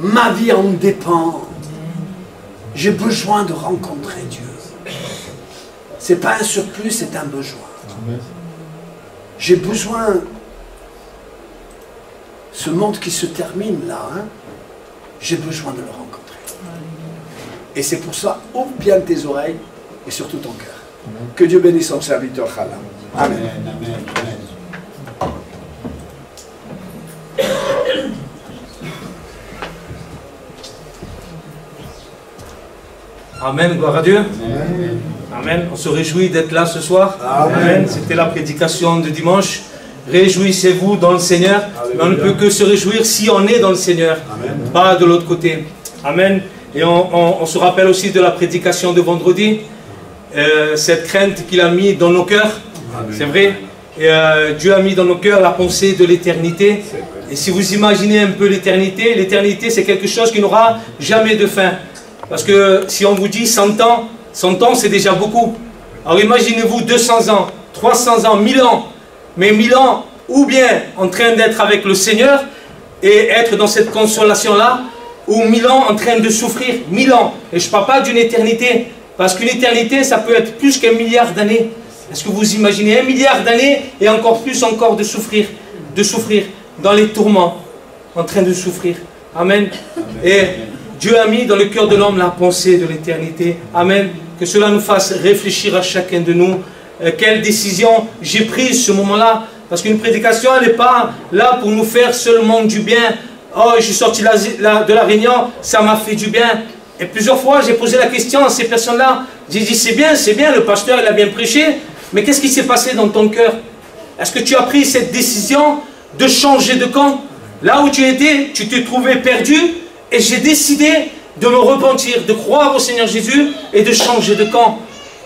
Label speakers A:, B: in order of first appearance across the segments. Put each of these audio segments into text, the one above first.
A: Ma vie en dépend. J'ai besoin de rencontrer Dieu. Ce n'est pas un surplus, c'est un besoin. J'ai besoin, ce monde qui se termine là, hein, j'ai besoin de le rencontrer. Et c'est pour ça, ouvre bien tes oreilles et surtout ton cœur. Que Dieu bénisse son serviteur Khala. Amen.
B: Amen, gloire à Dieu. Amen. Amen. On se réjouit d'être là ce soir. Amen. Amen. C'était la prédication de dimanche. Réjouissez-vous dans le Seigneur. Mais on ne peut que se réjouir si on est dans le Seigneur. Amen. Pas de l'autre côté. Amen. Et on se rappelle aussi de la prédication de vendredi. Cette crainte qu'il a mis dans nos cœurs. C'est vrai. Et Dieu a mis dans nos cœurs la pensée de l'éternité. Et si vous imaginez un peu l'éternité c'est quelque chose qui n'aura jamais de fin. Parce que si on vous dit 100 ans c'est déjà beaucoup. Alors imaginez-vous 200 ans, 300 ans, 1000 ans. Mais 1000 ans, ou bien en train d'être avec le Seigneur et être dans cette consolation-là, ou 1000 ans en train de souffrir. 1000 ans. Et je ne parle pas d'une éternité. Parce qu'une éternité, ça peut être plus qu'1 milliard d'années. Est-ce que vous imaginez 1 milliard d'années et encore plus encore de souffrir dans les tourments, en train de souffrir. Amen. Et Dieu a mis dans le cœur de l'homme la pensée de l'éternité. Amen. Que cela nous fasse réfléchir à chacun de nous. Quelle décision j'ai prise ce moment-là. Parce qu'une prédication, elle n'est pas là pour nous faire seulement du bien. Oh, je suis sorti de la réunion, ça m'a fait du bien. Et plusieurs fois, j'ai posé la question à ces personnes-là. J'ai dit, c'est bien, le pasteur, il a bien prêché. Mais qu'est-ce qui s'est passé dans ton cœur? Est-ce que tu as pris cette décision de changer de camp? Là où tu étais, tu te trouvais perdu. Et j'ai décidé de me repentir, de croire au Seigneur Jésus et de changer de camp.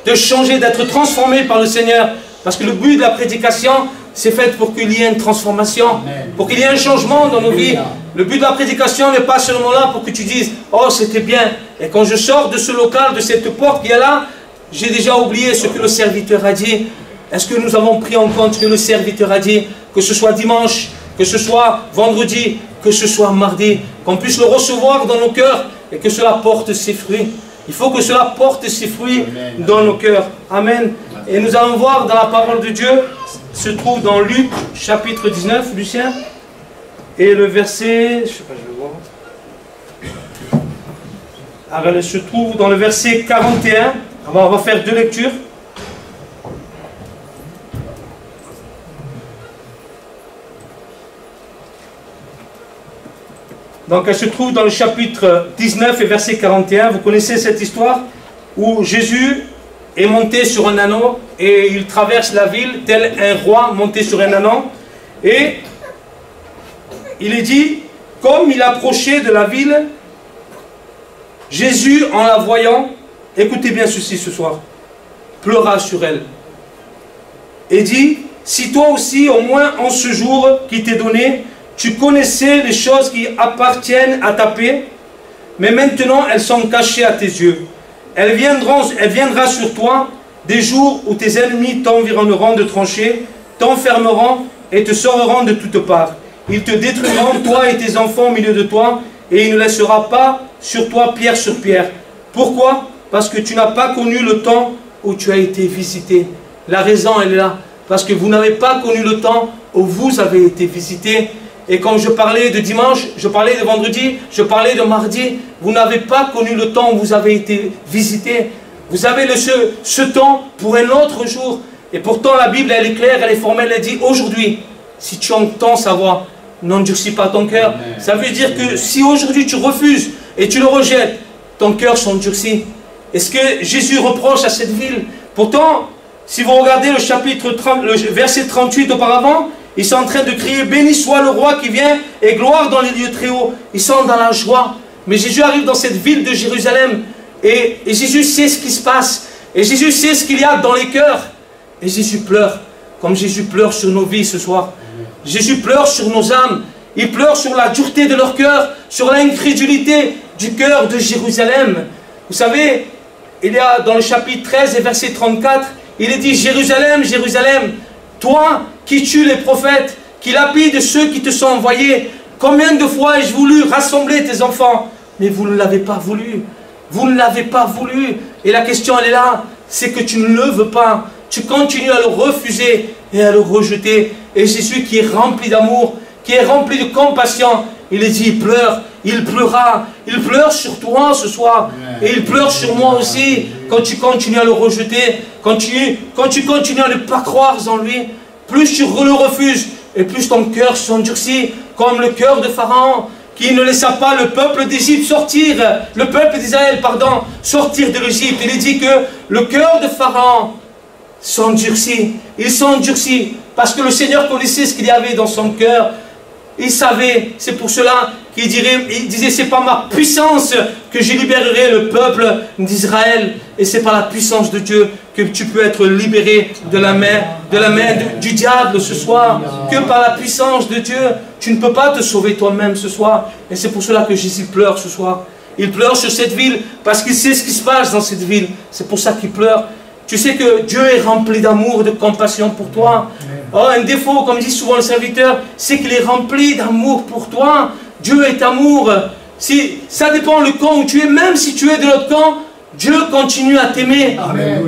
B: De changer, d'être transformé par le Seigneur. Parce que le but de la prédication, c'est fait pour qu'il y ait une transformation. Amen. Pour qu'il y ait un changement dans nos vies. Le but de la prédication n'est pas seulement là pour que tu dises « Oh, c'était bien ». Et quand je sors de ce local, de cette porte qui est là, j'ai déjà oublié ce que le serviteur a dit. Est-ce que nous avons pris en compte ce que le serviteur a dit? Que ce soit dimanche, que ce soit vendredi, que ce soit mardi, qu'on puisse le recevoir dans nos cœurs et que cela porte ses fruits. Il faut que cela porte ses fruits dans nos cœurs. Amen. Et nous allons voir dans la parole de Dieu, se trouve dans Luc chapitre 19, Lucien, et le verset, je sais pas, je vais voir. Alors, elle se trouve dans le verset 41. On va faire 2 lectures. Donc elle se trouve dans le chapitre 19 et verset 41. Vous connaissez cette histoire où Jésus est monté sur un ânon et il traverse la ville tel un roi monté sur un ânon. Et il est dit, comme il approchait de la ville, Jésus en la voyant, écoutez bien ceci ce soir, pleura sur elle et dit, si toi aussi au moins en ce jour qui t'est donné, tu connaissais les choses qui appartiennent à ta paix, mais maintenant elles sont cachées à tes yeux. Elle viendra sur toi des jours où tes ennemis t'environneront de tranchées, t'enfermeront et te sortiront de toutes parts. Ils te détruiront, toi et tes enfants au milieu de toi, et il ne laissera pas sur toi pierre sur pierre. Pourquoi? Parce que tu n'as pas connu le temps où tu as été visité. La raison, elle est là. Parce que vous n'avez pas connu le temps où vous avez été visité. Et quand je parlais de dimanche, je parlais de vendredi, je parlais de mardi, vous n'avez pas connu le temps où vous avez été visité. Vous avez ce temps pour un autre jour. Et pourtant la Bible, elle est claire, elle est formelle, elle dit aujourd'hui, si tu entends sa voix, n'endurcis pas ton cœur. Ça veut dire que si aujourd'hui tu refuses et tu le rejettes, ton cœur s'endurcit. Et ce que Jésus reproche à cette ville, pourtant, si vous regardez le chapitre 30, le verset 38 auparavant, ils sont en train de crier, béni soit le roi qui vient et gloire dans les lieux très hauts. Ils sont dans la joie. Mais Jésus arrive dans cette ville de Jérusalem et Jésus sait ce qui se passe. Et Jésus sait ce qu'il y a dans les cœurs. Et Jésus pleure, comme Jésus pleure sur nos vies ce soir. Jésus pleure sur nos âmes. Il pleure sur la dureté de leur cœur, sur l'incrédulité du cœur de Jérusalem. Vous savez, il y a dans le chapitre 13 et verset 34, il est dit, Jérusalem, Jérusalem, toi qui tues les prophètes, qui lapides ceux qui te sont envoyés, Combien de fois ai-je voulu rassembler tes enfants, mais vous ne l'avez pas voulu. Vous ne l'avez pas voulu. Et la question, elle est là. C'est que tu ne le veux pas. Tu continues à le refuser et à le rejeter. Et Jésus qui est rempli d'amour, qui est rempli de compassion, il est dit, il pleure, il pleura. Il pleure sur toi ce soir. Et il pleure sur moi aussi. Quand tu continues à le rejeter, quand tu continues à ne pas croire en lui, plus tu le refuses, et plus ton cœur s'endurcit, comme le cœur de Pharaon, qui ne laissa pas le peuple d'Égypte sortir, le peuple d'Israël, pardon, sortir de l'Égypte. Il est dit que le cœur de Pharaon s'endurcit. Il s'endurcit parce que le Seigneur connaissait ce qu'il y avait dans son cœur. Il savait, c'est pour cela qu'il disait, c'est par ma puissance que je libérerai le peuple d'Israël. Et c'est par la puissance de Dieu que tu peux être libéré de la main du diable ce soir. Que par la puissance de Dieu, tu ne peux pas te sauver toi-même ce soir. Et c'est pour cela que Jésus pleure ce soir. Il pleure sur cette ville parce qu'il sait ce qui se passe dans cette ville. C'est pour ça qu'il pleure. Tu sais que Dieu est rempli d'amour et de compassion pour toi. Oh, un défaut, comme dit souvent le serviteur, c'est qu'il est rempli d'amour pour toi. Dieu est amour. Si, ça dépend le camp où tu es. Même si tu es de l'autre camp, Dieu continue à t'aimer.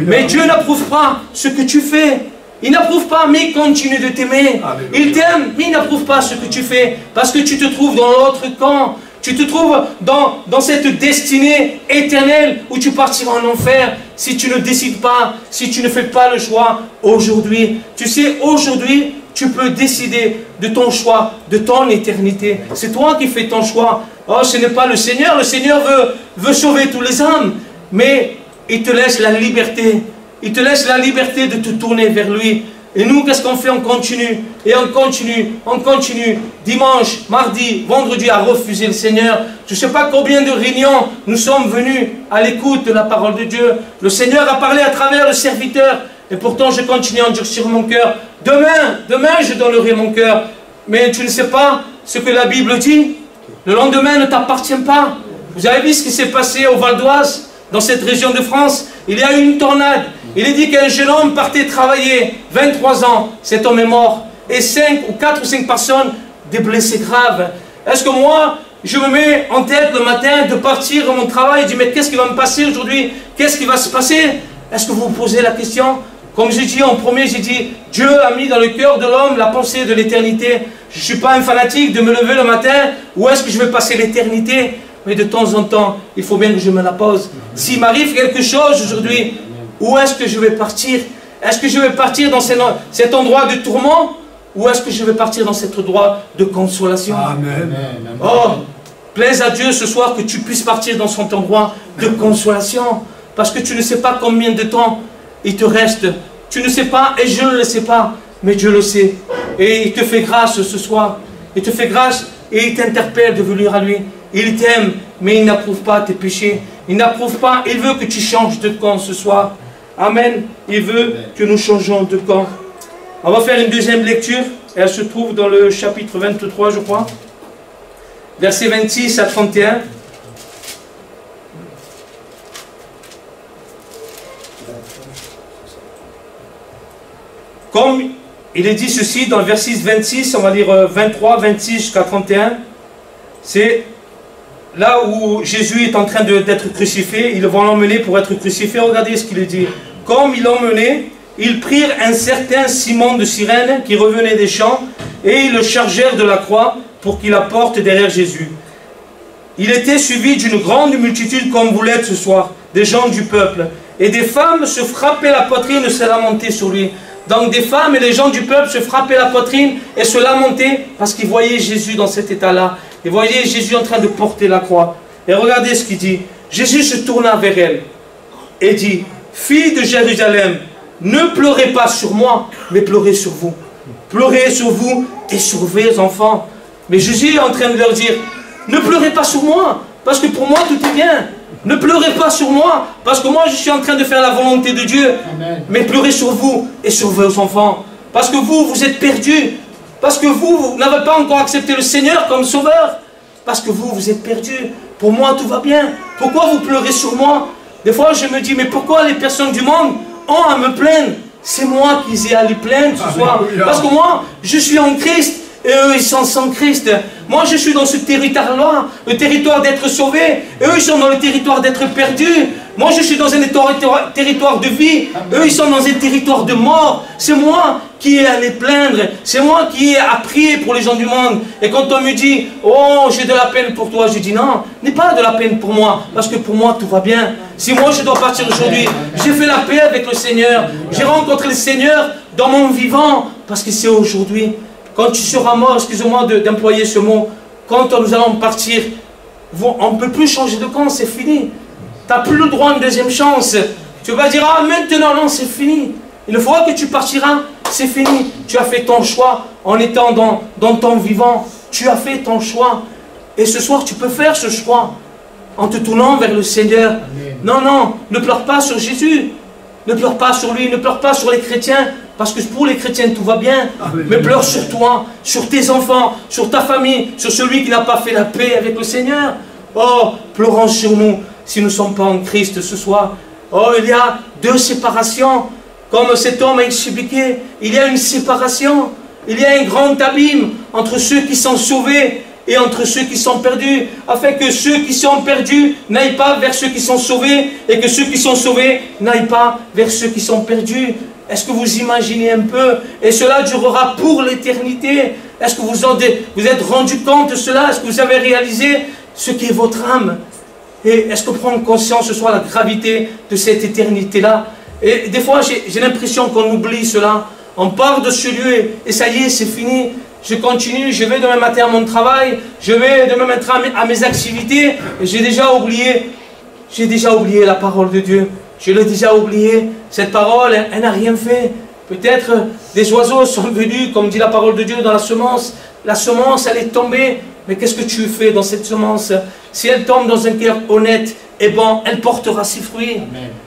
B: Mais Dieu n'approuve pas ce que tu fais. Il n'approuve pas, mais il continue de t'aimer. Il t'aime, mais il n'approuve pas ce que tu fais. Parce que tu te trouves dans l'autre camp. Tu te trouves dans cette destinée éternelle où tu partiras en enfer si tu ne décides pas, si tu ne fais pas le choix aujourd'hui. Tu sais, aujourd'hui, tu peux décider de ton choix, de ton éternité. C'est toi qui fais ton choix. Oh, ce n'est pas le Seigneur. Le Seigneur veut sauver tous les âmes. Mais il te laisse la liberté. Il te laisse la liberté de te tourner vers lui. Et nous, qu'est-ce qu'on fait? On continue, et on continue, dimanche, mardi, vendredi, à refuser le Seigneur. Je ne sais pas combien de réunions nous sommes venus à l'écoute de la parole de Dieu. Le Seigneur a parlé à travers le serviteur, et pourtant je continue à endurcir mon cœur. Demain, je donnerai mon cœur. Mais tu ne sais pas ce que la Bible dit. Le lendemain ne t'appartient pas. Vous avez vu ce qui s'est passé au Val d'Oise, dans cette région de France? Il y a eu une tornade. Il est dit qu'un jeune homme partait travailler, 23 ans, cet homme est mort. Et 4 ou 5 personnes, des blessés graves. Est-ce que moi, je me mets en tête le matin de partir à mon travail et de dire, mais qu'est-ce qui va me passer aujourd'hui? Qu'est-ce qui va se passer? Est-ce que vous vous posez la question? Comme j'ai dit en premier, j'ai dit, Dieu a mis dans le cœur de l'homme la pensée de l'éternité. Je ne suis pas un fanatique de me lever le matin, où est-ce que je vais passer l'éternité? Mais de temps en temps, il faut bien que je me la pose. S'il m'arrive quelque chose aujourd'hui, où est-ce que je vais partir? Est-ce que je vais partir dans cet endroit de tourment? Ou est-ce que je vais partir dans cet endroit de consolation?
A: Amen.
B: Oh, plaise à Dieu ce soir que tu puisses partir dans cet endroit de consolation. Parce que tu ne sais pas combien de temps il te reste. Tu ne sais pas, et je ne le sais pas, mais Dieu le sait. Et il te fait grâce ce soir. Il te fait grâce et il t'interpelle de venir à lui. Il t'aime, mais il n'approuve pas tes péchés. Il n'approuve pas, il veut que tu changes de camp ce soir. Amen. Il veut que nous changeons de camp. On va faire une deuxième lecture. Elle se trouve dans le chapitre 23, je crois. Versets 26 à 31. Comme il est dit ceci dans le verset 26, on va lire 23, 26 jusqu'à 31. C'est là où Jésus est en train d'être crucifié. Ils vont l'emmener pour être crucifié. Regardez ce qu'il est dit. Comme ils l'ont emmené, ils prirent un certain Simon de Cyrène qui revenait des champs et ils le chargèrent de la croix pour qu'il la porte derrière Jésus. Il était suivi d'une grande multitude comme vous l'êtes ce soir, des gens du peuple. Et des femmes se frappaient la poitrine et se lamentaient sur lui. Donc des femmes et les gens du peuple se frappaient la poitrine et se lamentaient parce qu'ils voyaient Jésus dans cet état-là. Ils voyaient Jésus en train de porter la croix. Et regardez ce qu'il dit. Jésus se tourna vers elle et dit, « Fille de Jérusalem, ne pleurez pas sur moi, mais pleurez sur vous. Pleurez sur vous et sur vos enfants. » Mais Jésus est en train de leur dire, « Ne pleurez pas sur moi, parce que pour moi tout est bien. Ne pleurez pas sur moi, parce que moi je suis en train de faire la volonté de Dieu. Amen. Mais pleurez sur vous et sur vos enfants. Parce que vous êtes perdus. Parce que vous n'avez pas encore accepté le Seigneur comme sauveur. Parce que vous êtes perdus. Pour moi tout va bien. Pourquoi vous pleurez sur moi? Des fois je me dis, mais pourquoi les personnes du monde ont à me plaindre? C'est moi qui ai à les plaindre ce soir. Parce que moi, je suis en Christ. et eux, ils sont sans Christ. Moi, je suis dans ce territoire-là, le territoire d'être sauvé, et eux, ils sont dans le territoire d'être perdus. Moi, je suis dans un territoire de vie, eux, ils sont dans un territoire de mort. C'est moi qui ai à les plaindre, c'est moi qui ai à prier pour les gens du monde. Et quand on me dit, oh, j'ai de la peine pour toi, je dis non, n'est pas de la peine pour moi, parce que pour moi, tout va bien. Si moi, je dois partir aujourd'hui, j'ai fait la paix avec le Seigneur, j'ai rencontré le Seigneur dans mon vivant, parce que c'est aujourd'hui. Quand tu seras mort, excusez-moi d'employer ce mot, quand nous allons partir, on ne peut plus changer de camp, c'est fini. Tu n'as plus le droit à une deuxième chance. Tu vas dire, ah maintenant, non, c'est fini. Une fois que tu partiras, c'est fini. Tu as fait ton choix en étant dans ton vivant. Tu as fait ton choix. Et ce soir, tu peux faire ce choix en te tournant vers le Seigneur. Amen. Non, non, ne pleure pas sur Jésus. Ne pleure pas sur lui, ne pleure pas sur les chrétiens. Parce que pour les chrétiens, tout va bien. Amen. Mais pleure sur toi, sur tes enfants, sur ta famille, sur celui qui n'a pas fait la paix avec le Seigneur. Oh, pleurons sur nous si nous ne sommes pas en Christ ce soir. Oh, il y a deux séparations. Comme cet homme a expliqué, il y a une séparation. Il y a un grand abîme entre ceux qui sont sauvés et entre ceux qui sont perdus, afin que ceux qui sont perdus n'aillent pas vers ceux qui sont sauvés, et que ceux qui sont sauvés n'aillent pas vers ceux qui sont perdus. Est-ce que vous imaginez un peu? Et cela durera pour l'éternité. Est-ce que vous êtes rendu compte de cela? Est-ce que vous avez réalisé ce qui est votre âme? Et est-ce qu'on prend conscience ce soir de la gravité de cette éternité-là? Et des fois, j'ai l'impression qu'on oublie cela. On part de ce lieu et ça y est, c'est fini. Je continue, je vais demain matin à mon travail, je vais demain matin à mes activités. Et j'ai déjà oublié la parole de Dieu. Je l'ai déjà oublié. Cette parole, elle n'a rien fait. Peut-être des oiseaux sont venus, comme dit la parole de Dieu, dans la semence. La semence, elle est tombée. Mais qu'est-ce que tu fais dans cette semence? Si elle tombe dans un cœur honnête et bon, elle portera ses fruits.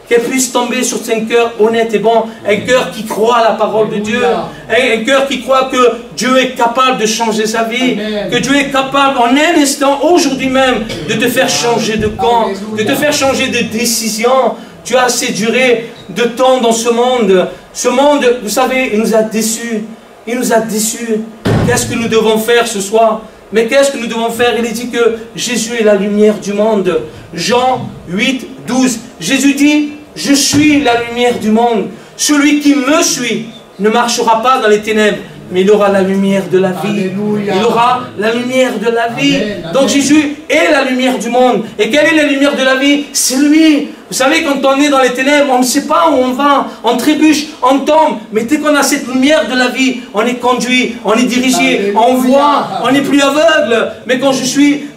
B: Qu'elle puisse tomber sur un cœur honnête et bon, un cœur qui croit à la parole de Dieu, un cœur qui croit que Dieu est capable de changer sa vie, que Dieu est capable en un instant, aujourd'hui même, de te faire changer de camp, de te faire changer de décision. Tu as assez duré de temps dans ce monde. Ce monde, vous savez, il nous a déçus. Il nous a déçus. Qu'est-ce que nous devons faire ce soir? Mais qu'est-ce que nous devons faire? Il est dit que Jésus est la lumière du monde. Jean 8, 12. Jésus dit, je suis la lumière du monde. Celui qui me suit ne marchera pas dans les ténèbres, mais il aura la lumière de la vie. Alléluia. Il aura la lumière de la vie. Amen, amen. Donc Jésus est la lumière du monde. Et quelle est la lumière de la vie? C'est lui. Vous savez, quand on est dans les ténèbres, on ne sait pas où on va, on trébuche, on tombe. Mais dès qu'on a cette lumière de la vie, on est conduit, on est dirigé, on voit, on n'est plus aveugle. Mais quand je suis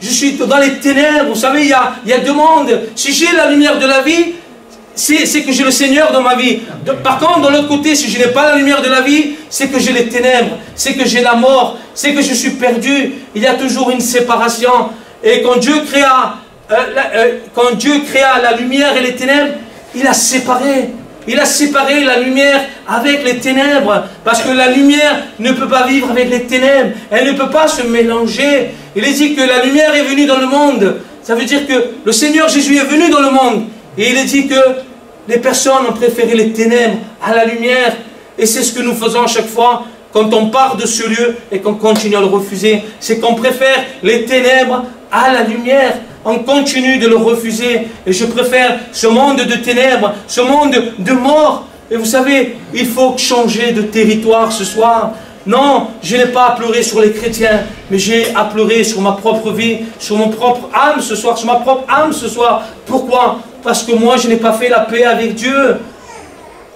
B: dans les ténèbres, vous savez, il y a deux mondes. Si j'ai la lumière de la vie, c'est que j'ai le Seigneur dans ma vie. Par contre, de l'autre côté, si je n'ai pas la lumière de la vie, c'est que j'ai les ténèbres, c'est que j'ai la mort, c'est que je suis perdu. Il y a toujours une séparation. Et quand Dieu créa la lumière et les ténèbres, il a séparé. Il a séparé la lumière avec les ténèbres. Parce que la lumière ne peut pas vivre avec les ténèbres. Elle ne peut pas se mélanger. Il est dit que la lumière est venue dans le monde. Ça veut dire que le Seigneur Jésus est venu dans le monde. Et il est dit que les personnes ont préféré les ténèbres à la lumière. Et c'est ce que nous faisons à chaque fois quand on part de ce lieu et qu'on continue à le refuser. C'est qu'on préfère les ténèbres à la lumière. On continue de le refuser. Et je préfère ce monde de ténèbres, ce monde de mort. Et vous savez, il faut changer de territoire ce soir. Non, je n'ai pas à pleurer sur les chrétiens, mais j'ai à pleurer sur ma propre vie, sur mon propre âme ce soir, sur ma propre âme ce soir. Pourquoi? Parce que moi, je n'ai pas fait la paix avec Dieu.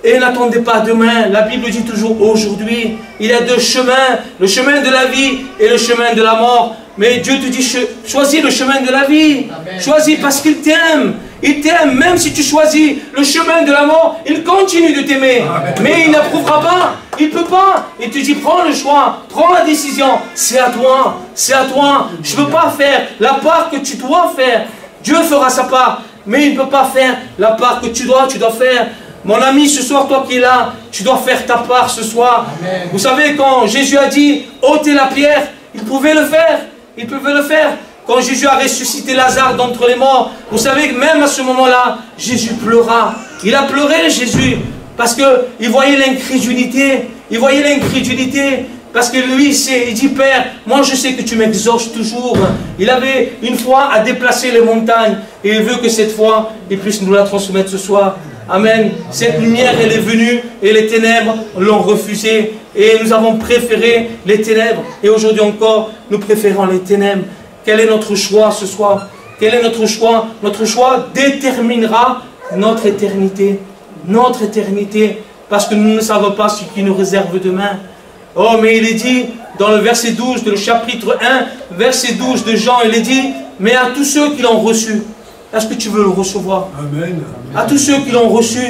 B: Et n'attendez pas demain. La Bible dit toujours aujourd'hui. Il y a deux chemins, le chemin de la vie et le chemin de la mort. Mais Dieu te dit, choisis le chemin de la vie. Amen. Choisis parce qu'il t'aime. Il t'aime, même si tu choisis le chemin de la mort, il continue de t'aimer. Mais il n'approuvera pas. Il ne peut pas. Et tu dis, prends le choix, prends la décision. C'est à toi. C'est à toi. Je ne peux pas faire la part que tu dois faire. Dieu fera sa part. Mais il ne peut pas faire la part que tu dois faire. Mon ami, ce soir, toi qui es là, tu dois faire ta part ce soir. Amen. Vous savez, quand Jésus a dit, ôtez la pierre, il pouvait le faire. Il pouvait le faire. Quand Jésus a ressuscité Lazare d'entre les morts, vous savez que même à ce moment-là, Jésus pleura. Il a pleuré, Jésus, parce qu'il voyait l'incrédulité. Il voyait l'incrédulité. Parce que lui, il dit, Père, moi je sais que tu m'exauces toujours. Il avait une foi à déplacer les montagnes. Et il veut que cette foi, il puisse nous la transmettre ce soir. Amen. Cette lumière, elle est venue et les ténèbres l'ont refusée. Et nous avons préféré les ténèbres. Et aujourd'hui encore, nous préférons les ténèbres. Quel est notre choix ce soir? Quel est notre choix? Notre choix déterminera notre éternité. Notre éternité. Parce que nous ne savons pas ce qui nous réserve demain. Oh, mais il est dit dans le verset 12 de le chapitre 1, verset 12 de Jean, il est dit, mais à tous ceux qui l'ont reçu, est-ce que tu veux le recevoir?
A: Amen.
B: À tous ceux qui l'ont reçu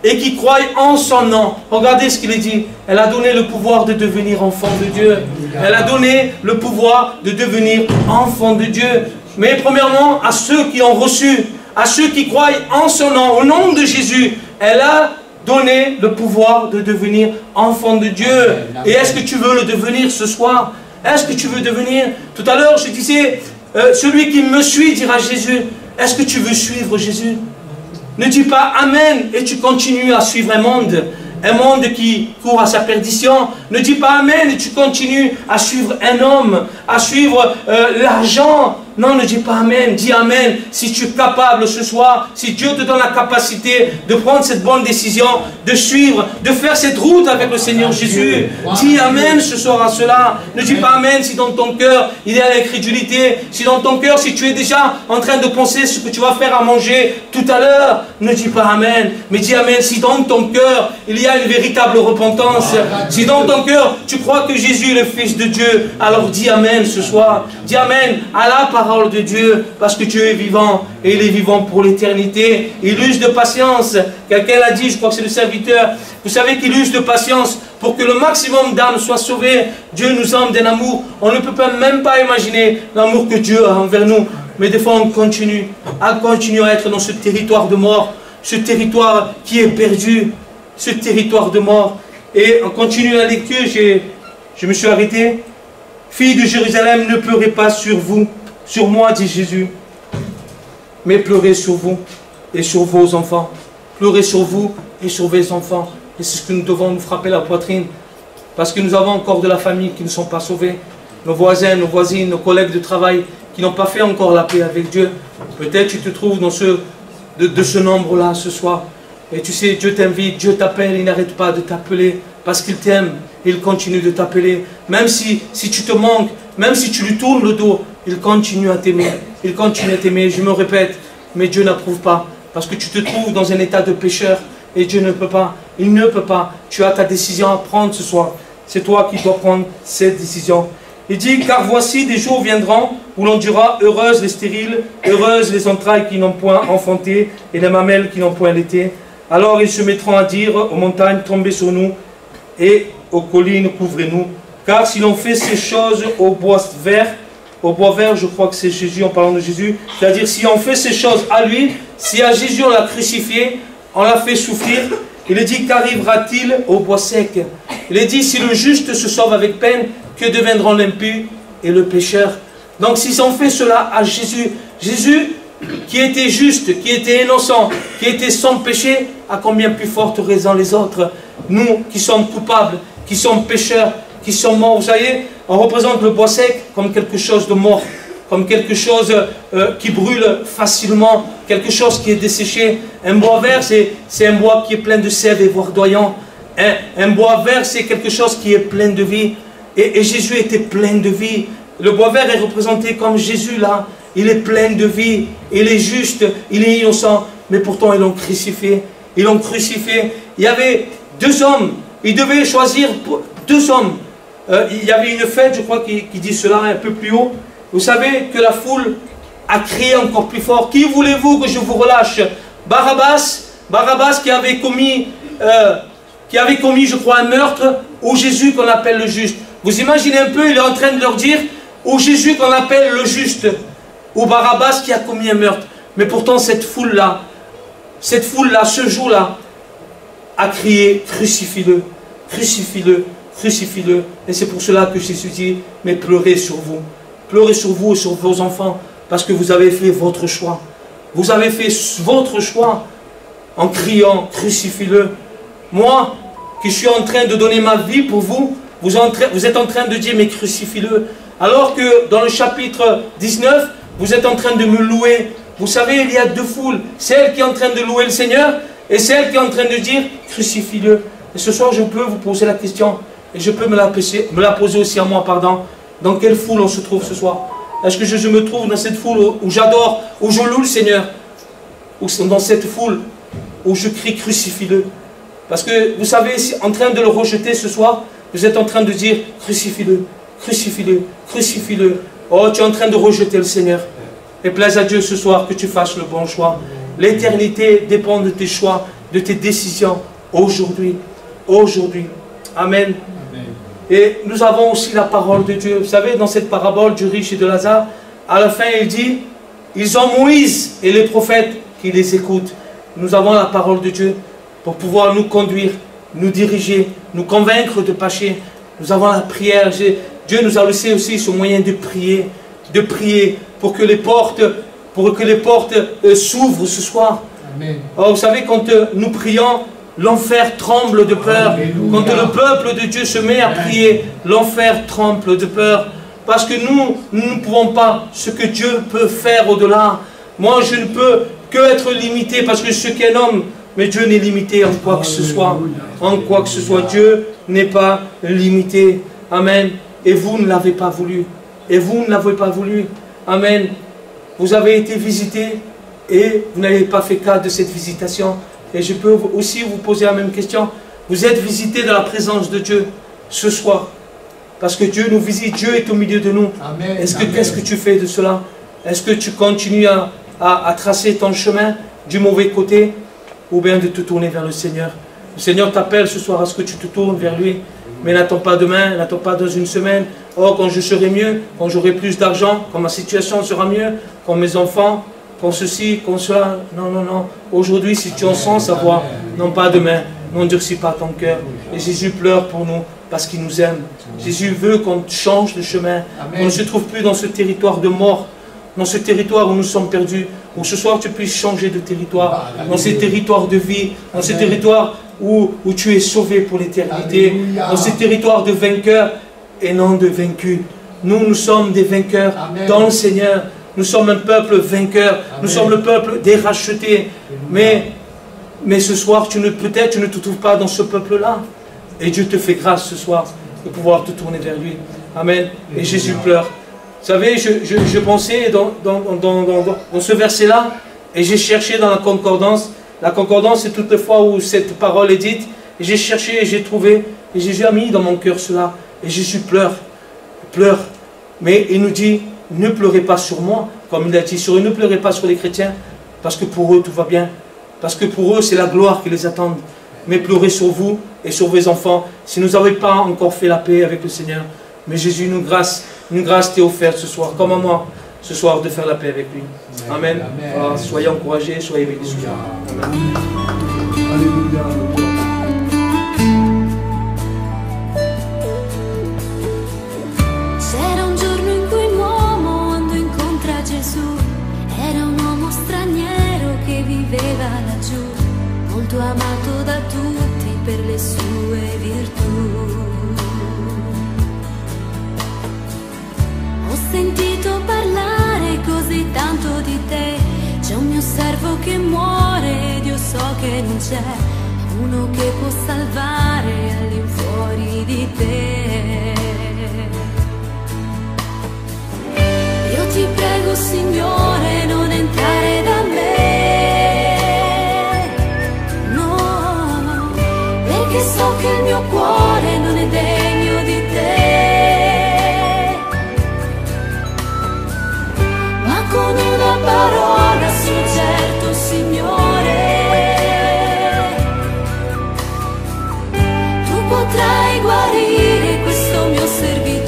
B: et qui croient en son nom. Regardez ce qu'il est dit. Elle a donné le pouvoir de devenir enfant de Dieu. Elle a donné le pouvoir de devenir enfant de Dieu. Mais premièrement, à ceux qui l'ont reçu, à ceux qui croient en son nom, au nom de Jésus, elle a donné le pouvoir de devenir enfant de Dieu. Et est-ce que tu veux le devenir ce soir? Est-ce que tu veux devenir? Tout à l'heure, je disais, celui qui me suit, dira Jésus. Est-ce que tu veux suivre Jésus? Ne dis pas Amen et tu continues à suivre un monde qui court à sa perdition. Ne dis pas Amen et tu continues à suivre un homme, à suivre l'argent. Non, ne dis pas Amen, dis Amen si tu es capable ce soir, si Dieu te donne la capacité de prendre cette bonne décision, de suivre, de faire cette route avec le Seigneur Jésus. Dis Amen ce soir à cela. Ne dis pas Amen si dans ton cœur il y a l'incrédulité, si dans ton cœur, si tu es déjà en train de penser ce que tu vas faire à manger tout à l'heure. Ne dis pas Amen, mais dis Amen si dans ton cœur il y a une véritable repentance. Si dans ton cœur tu crois que Jésus est le Fils de Dieu, alors dis Amen ce soir. Dis Amen à la parole de Dieu, parce que Dieu est vivant et il est vivant pour l'éternité. Il use de patience. Quelqu'un l'a dit, je crois que c'est le serviteur. Vous savez qu'il use de patience pour que le maximum d'âmes soient sauvées. Dieu nous aime d'un amour. On ne peut même pas imaginer l'amour que Dieu a envers nous. Mais des fois on continue à être dans ce territoire de mort, ce territoire qui est perdu, ce territoire de mort. Et on continue la lecture, je me suis arrêté. Filles de Jérusalem, ne pleurez pas sur vous, sur moi, dit Jésus, mais pleurez sur vous et sur vos enfants. Pleurez sur vous et sur vos enfants. Et c'est ce que nous devons nous frapper la poitrine. Parce que nous avons encore de la famille qui ne sont pas sauvés. Nos voisins, nos voisines, nos collègues de travail qui n'ont pas fait encore la paix avec Dieu. Peut-être tu te trouves dans de ce nombre-là ce soir. Et tu sais, Dieu t'invite, Dieu t'appelle, il n'arrête pas de t'appeler. Parce qu'il t'aime, il continue de t'appeler. Même si tu te manques, même si tu lui tournes le dos, il continue à t'aimer. Il continue à t'aimer. Je me répète, mais Dieu n'approuve pas. Parce que tu te trouves dans un état de pécheur. Et Dieu ne peut pas. Il ne peut pas. Tu as ta décision à prendre ce soir. C'est toi qui dois prendre cette décision. Il dit, car voici des jours viendront où l'on dira, heureuses les stériles, heureuses les entrailles qui n'ont point enfanté, et les mamelles qui n'ont point allaité. Alors ils se mettront à dire aux montagnes, tombez sur nous, et aux collines, couvrez-nous. Car si l'on fait ces choses au bois vert, je crois que c'est Jésus en parlant de Jésus, c'est-à-dire si on fait ces choses à lui, si à Jésus on l'a crucifié, on l'a fait souffrir, il est dit qu'arrivera-t-il au bois sec? Il est dit si le juste se sauve avec peine, que deviendront l'impie et le pécheur? Donc si on fait cela à Jésus, Jésus qui était juste, qui était innocent, qui était sans péché, à combien plus forte raison les autres? Nous qui sommes coupables, qui sommes pécheurs, qui sommes morts, vous savez, on représente le bois sec comme quelque chose de mort, comme quelque chose qui brûle facilement, quelque chose qui est desséché. Un bois vert, c'est un bois qui est plein de sève et verdoyant. Un bois vert, c'est quelque chose qui est plein de vie. Et Jésus était plein de vie. Le bois vert est représenté comme Jésus là. Il est plein de vie. Il est juste, il est innocent. Mais pourtant, ils l'ont crucifié. Ils l'ont crucifié. Il y avait deux hommes. Ils devaient choisir deux hommes. Il y avait une fête, je crois, qui dit cela un peu plus haut. Vous savez que la foule a crié encore plus fort. Qui voulez-vous que je vous relâche? Barabbas qui avait commis, je crois, un meurtre, ou Jésus qu'on appelle le juste. Vous imaginez un peu, il est en train de leur dire, ou Jésus qu'on appelle le juste, ou Barabbas qui a commis un meurtre. Mais pourtant cette foule-là, ce jour-là, a crié, crucifie-le, crucifie-le, crucifie-le. Et c'est pour cela que Jésus dit, mais pleurez sur vous et sur vos enfants, parce que vous avez fait votre choix. Vous avez fait votre choix en criant, crucifie-le. Moi, qui suis en train de donner ma vie pour vous, vous êtes en train de dire, mais crucifie-le. Alors que dans le chapitre 19, vous êtes en train de me louer. Vous savez, il y a deux foules. Celle qui est en train de louer le Seigneur et celle qui est en train de dire, crucifie-le. Et ce soir, je peux vous poser la question, et je peux me la poser aussi à moi, pardon. Dans quelle foule on se trouve ce soir? Est-ce que je me trouve dans cette foule où j'adore, où je loue le Seigneur? Ou dans cette foule où je crie, crucifie-le? Parce que, vous savez, en train de le rejeter ce soir, vous êtes en train de dire, crucifie-le, crucifie-le, crucifie-le. Oh, tu es en train de rejeter le Seigneur. Et plaise à Dieu ce soir que tu fasses le bon choix. L'éternité dépend de tes choix, de tes décisions, aujourd'hui. Aujourd'hui. Amen. Amen. Et nous avons aussi la parole de Dieu. Vous savez, dans cette parabole du riche et de Lazare, à la fin, il dit, ils ont Moïse et les prophètes qui les écoutent. Nous avons la parole de Dieu pour pouvoir nous conduire, nous diriger, nous convaincre de pécher. Nous avons la prière. Dieu nous a laissé aussi ce moyen de prier pour que les portes s'ouvrent ce soir. Amen. Alors, vous savez, quand nous prions, l'enfer tremble de peur. Alléluia. Quand le peuple de Dieu se met à prier, l'enfer tremble de peur. Parce que nous ne pouvons pas ce que Dieu peut faire au-delà. Moi, je ne peux que être limité parce que je suis qu'un homme. Mais Dieu n'est limité en quoi que ce soit. En quoi que ce soit, Dieu n'est pas limité. Amen. Et vous ne l'avez pas voulu. Et vous ne l'avez pas voulu. Amen. Vous avez été visité et vous n'avez pas fait cas de cette visitation. Et je peux aussi vous poser la même question. Vous êtes visité dans la présence de Dieu ce soir. Parce que Dieu nous visite, Dieu est au milieu de nous. Qu'est-ce que tu fais de cela? Est-ce que tu continues à tracer ton chemin du mauvais côté ou bien de te tourner vers le Seigneur? Le Seigneur t'appelle ce soir à ce que tu te tournes vers lui. Mais n'attends pas demain, n'attends pas dans une semaine. Oh, quand je serai mieux, quand j'aurai plus d'argent, quand ma situation sera mieux, quand mes enfants, quand ceci, quand cela. Non, non, non. Aujourd'hui, si tu en sens savoir, non pas demain, n'endurcis pas ton cœur. Et Jésus pleure pour nous parce qu'il nous aime. Jésus veut qu'on change de chemin, qu'on ne se trouve plus dans ce territoire de mort, dans ce territoire où nous sommes perdus, où ce soir tu puisses changer de territoire, dans ces territoires de vie, dans ces territoires où tu es sauvé pour l'éternité, dans ces territoires de vainqueurs et non de vaincus. Nous sommes des vainqueurs dans le Seigneur. Nous sommes un peuple vainqueur. Nous sommes le peuple des rachetés. Mais ce soir, peut-être tu ne te trouves pas dans ce peuple-là. Et Dieu te fait grâce ce soir de pouvoir te tourner vers lui. Amen. Et Jésus pleure. Vous savez, je pensais dans ce verset-là, et j'ai cherché dans la concordance. La concordance, c'est toutes les fois où cette parole est dite. Et j'ai cherché et j'ai trouvé. Et Jésus a mis dans mon cœur cela. Et Jésus pleure. Pleure. Mais il nous dit, ne pleurez pas sur moi, comme il a dit sur eux. Ne pleurez pas sur les chrétiens, parce que pour eux, tout va bien. Parce que pour eux, c'est la gloire qui les attend. Mais pleurez sur vous et sur vos enfants, si nous n'avons pas encore fait la paix avec le Seigneur. Mais Jésus, une grâce t'est offerte ce soir, comme à moi, ce soir, de faire la paix avec lui. Amen. Amen. Alors, soyez encouragés, soyez bénis ce soir. Amen. Alléluia.
C: C'era un giorno in cui l'uomo andò incontro a Gesù. Era un uomo straniero che viveva laggiù, molto amato da tutti per le sue virtù. Ho sentito parlare così tanto di te. C'è un mio servo che muore ed io so che non c'è uno che può salvare all'infuori di te. Io ti prego, Signore, non entrare da me, no, perché so che il mio cuore non è degno di te, ma con una parola sì, certo, Signore, tu potrai guarire questo mio servitore.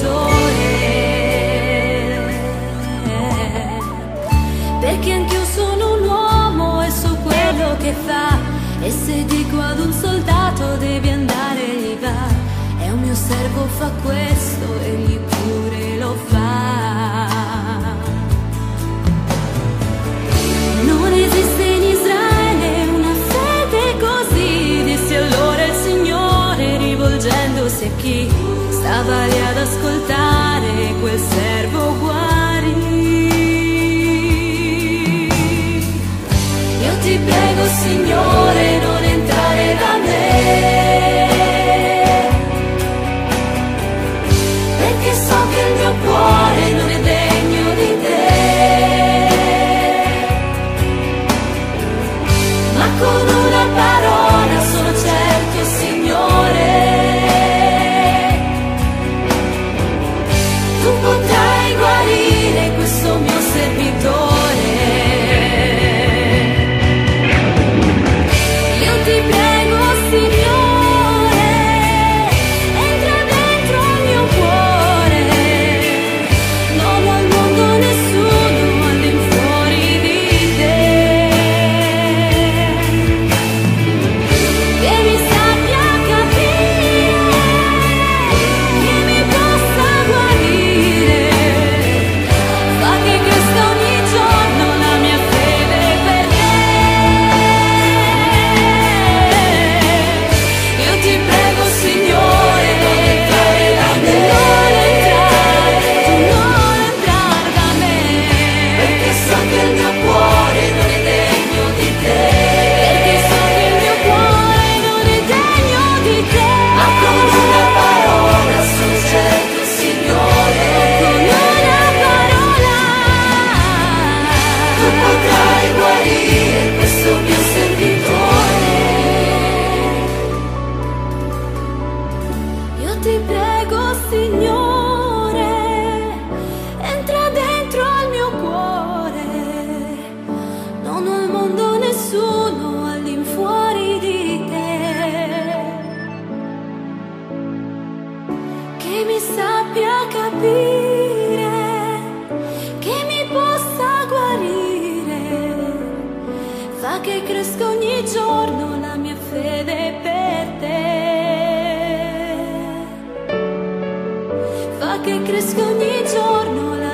C: Perché anch'io sono un uomo e so quello che fa. E se dico ad un soldato devi andare, gli va. E un mio servo fa questo, egli pure lo fa. Non esiste in Israele una fede così, disse allora il Signore rivolgendosi a chi sta fa che cresca ogni giorno la mia fede per te, fa che cresca ogni giorno la